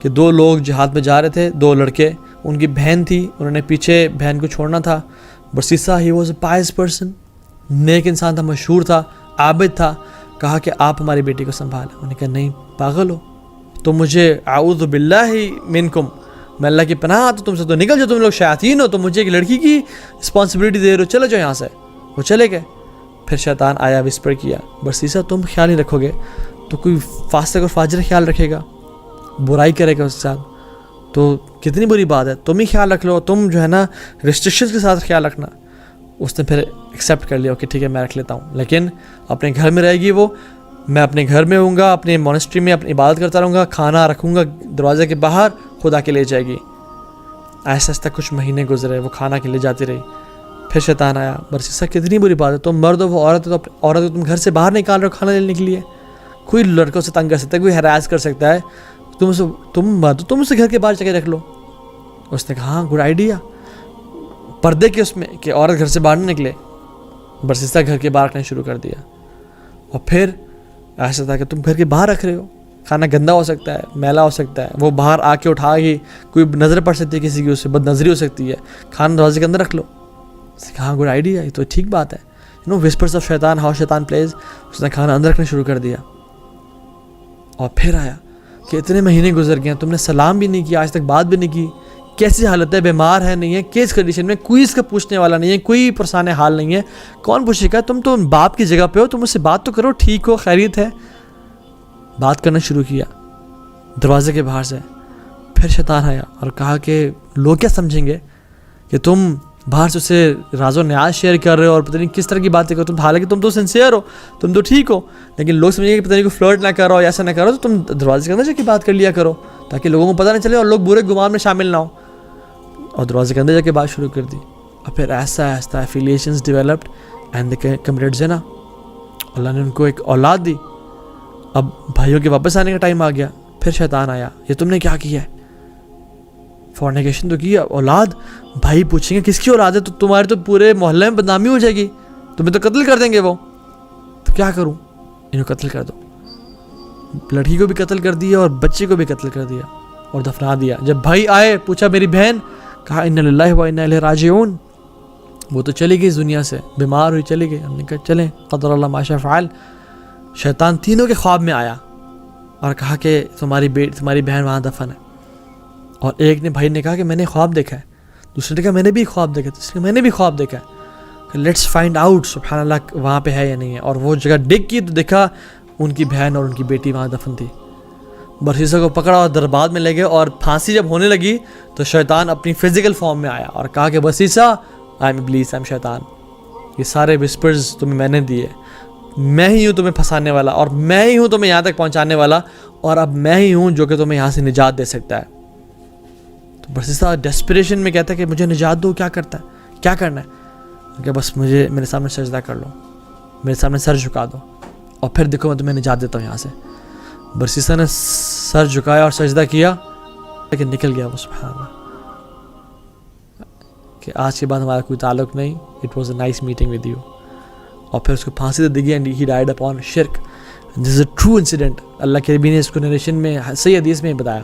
کہ 2 لوگ جہاد میں جا رہے تھے، 2 لڑکے، ان کی بہن تھی، انہوں نے پیچھے بہن کو چھوڑنا تھا. برسیسا he was a pious person, نیک انسان تھا، مشہور تھا، عابد تھا. کہا کہ آپ ہماری بیٹی کو سنبھالیں. انہوں نے کہا نہیں، پاگل ہو تو مجھے اعوذ باللہ منکم، میں اللہ کی پناہ آتا تم سے، تو نکل جاؤ، تم لوگ شیاطین ہو، تو مجھے ایک لڑکی کی رسپانسبلٹی دے رہے ہو، چلے جاؤ یہاں سے. وہ چلے گئے. پھر شیطان آیا، وسپر کیا، برسیسا تم خیال ہی رکھو گے تو کوئی فاسق اور فاجر خیال رکھے گا، برائی کرے گا اس کے ساتھ، تو کتنی بری بات ہے. تم ہی خیال رکھ لو، تم جو ہے نا ریسٹرکشنز کے ساتھ خیال رکھنا. اس نے پھر ایکسیپٹ کر لیا کہ ٹھیک ہے میں رکھ لیتا ہوں، لیکن اپنے گھر میں رہے گی وہ، میں اپنے گھر میں ہوں گا، اپنے مونسٹری میں اپنی عبادت کرتا رہوں گا، کھانا رکھوں گا دروازے کے باہر، خدا کے لے جائے گی. ایسا ایسا کچھ مہینے گزرے، وہ کھانا کے لے جاتی رہی. پھر شیطان آیا، برسیسا کتنی بری بات ہے، تم مرد ہو، وہ عورت ہے، تو عورت کو تم گھر سے باہر نکال رہے ہو کھانا لینے کے لیے. کوئی لڑکوں سے تنگ کر سکتا ہے، کوئی ہراس کر سکتا ہے، تم اسے گھر کے باہر جگہ رکھ لو. اس نے کہا ہاں گڈ آئیڈیا، پردے کے اس میں کہ عورت گھر سے باہر نہ نکلے. برسیسا گھر کے باہر رکھنا شروع کر دیا. اور پھر ایسا تھا کہ تم گھر کے باہر رکھ رہے ہو، کھانا گندا ہو سکتا ہے، میلا ہو سکتا ہے، وہ باہر آ کے اٹھا گی، کوئی نظر پڑ سکتی ہے کسی کی، اس سے بد نظری ہو سکتی ہے، کھانا دروازے کے اندر رکھ لو. اس نے کہا ہاں گڈ آئیڈیا، یہ تو ٹھیک بات ہے. وسپرز آف شیطان، ہاؤ شیطان پلیز. اس نے کھانا اندر رکھنا شروع کر دیا. اور پھر آیا کہ اتنے مہینے گزر گئے، تم نے سلام بھی نہیں کیا، آج تک بات بھی نہیں کی، کیسی حالت ہے، بیمار ہے نہیں ہے، کیس کنڈیشن میں، کوئی اس کا پوچھنے والا نہیں ہے، کوئی پرسان حال نہیں ہے، کون پوچھے گا، تم تو باپ کی جگہ پہ ہو، تم اس سے بات تو کرو، ٹھیک ہو، خیریت ہے. بات کرنا شروع کیا دروازے کے باہر سے. پھر شیطان آیا اور کہا کہ لوگ کیا سمجھیں گے کہ تم باہر سے اسے راز و نیاز شیئر کر رہے ہو اور پتہ نہیں کس طرح کی باتیں کرو، تم حالانکہ تم تو سنسیئر ہو، تم تو ٹھیک ہو، لیکن لوگ سمجھیں گے کہ پتہ نہیں کوئی فلرٹ نہ کرو، ایسا نہ کرو، تو تم دروازے کے اندر جا کے بات کر لیا کرو تاکہ لوگوں کو پتہ نہ چلے اور لوگ برے گمان میں شامل نہ ہو. اور دروازے کے اندر جا کے بات شروع کر دی. اور پھر ایسا ایسا ایفیلیشنز ڈیولپڈ اینڈ دے کمٹڈ زنا. اللہ نے ان کو ایک اولاد دی. اب بھائیوں کے واپس آنے کا ٹائم آ گیا. پھر شیطان آیا، یہ تم نے کیا کیا ہے، فورنیکیشن تو کیا، اولاد، بھائی پوچھیں گے کس کی اولاد ہے، تو تمہارے تو پورے محلے میں بدنامی ہو جائے گی، تمہیں تو قتل کر دیں گے وہ. تو کیا کروں، انہوں قتل کر دو. لڑکی کو بھی قتل کر دیا اور بچے کو بھی قتل کر دیا اور دفنا دیا. جب بھائی آئے، پوچھا میری بہن، کہا انا للہ و انا الیہ راجعون. وہ تو چلی گئی اس دنیا سے، بیمار ہوئی چلی گئی. ہم نے کہا چلیں، قدر اللہ ما شاء فعل. شیطان تینوں کے خواب میں آیا اور کہا کہ تمہاری بہن وہاں دفن ہے. اور ایک نے، بھائی نے کہا کہ میں نے خواب دیکھا ہے. دوسرے نے کہا میں نے بھی خواب دیکھا. تیسرے نے کہا میں نے بھی خواب دیکھا ہے. لیٹس فائنڈ آؤٹ سبحان اللہ وہاں پہ ہے یا نہیں ہے. اور وہ جگہ ڈگ کی تو دیکھا ان کی بہن اور ان کی بیٹی وہاں دفن تھی. برسیسا کو پکڑا اور دربار میں لے گئے. اور پھانسی جب ہونے لگی تو شیطان اپنی فزیکل فارم میں آیا اور کہا کہ برسیسا، آئی ایم ابلیس، آئی ایم شیطان، یہ سارے وسپرز تمہیں میں نے دیے، میں ہی ہوں تمہیں پھنسانے والا، اور میں ہی ہوں تمہیں یہاں تک پہنچانے والا، اور اب میں ہی ہوں جو کہ تمہیں یہاں سے نجات دے سکتا ہے. تو برسیسا ڈیسپریشن میں کہتا ہے کہ مجھے نجات دو، کیا کرتا ہے، کیا کرنا ہے، کہ بس مجھے میرے سامنے سجدہ کر لو، میرے سامنے سر جھکا دو، اور پھر دیکھو میں تمہیں نجات دیتا ہوں یہاں سے. برسیسا نے سر جھکایا اور سجدہ کیا، لیکن نکل گیا وہ. سبحان اللہ، کہ آج کے بعد ہمارا کوئی تعلق نہیں، it was a nice meeting with you. اور پھر اس کو پھانسی دے دی گئی، اینڈ ہی ڈائیڈ اپون شرک. دس از اے ٹرو انسیڈنٹ. اللہ کے نبی نے اس کو نریشن میں صحیح حدیث میں بتایا.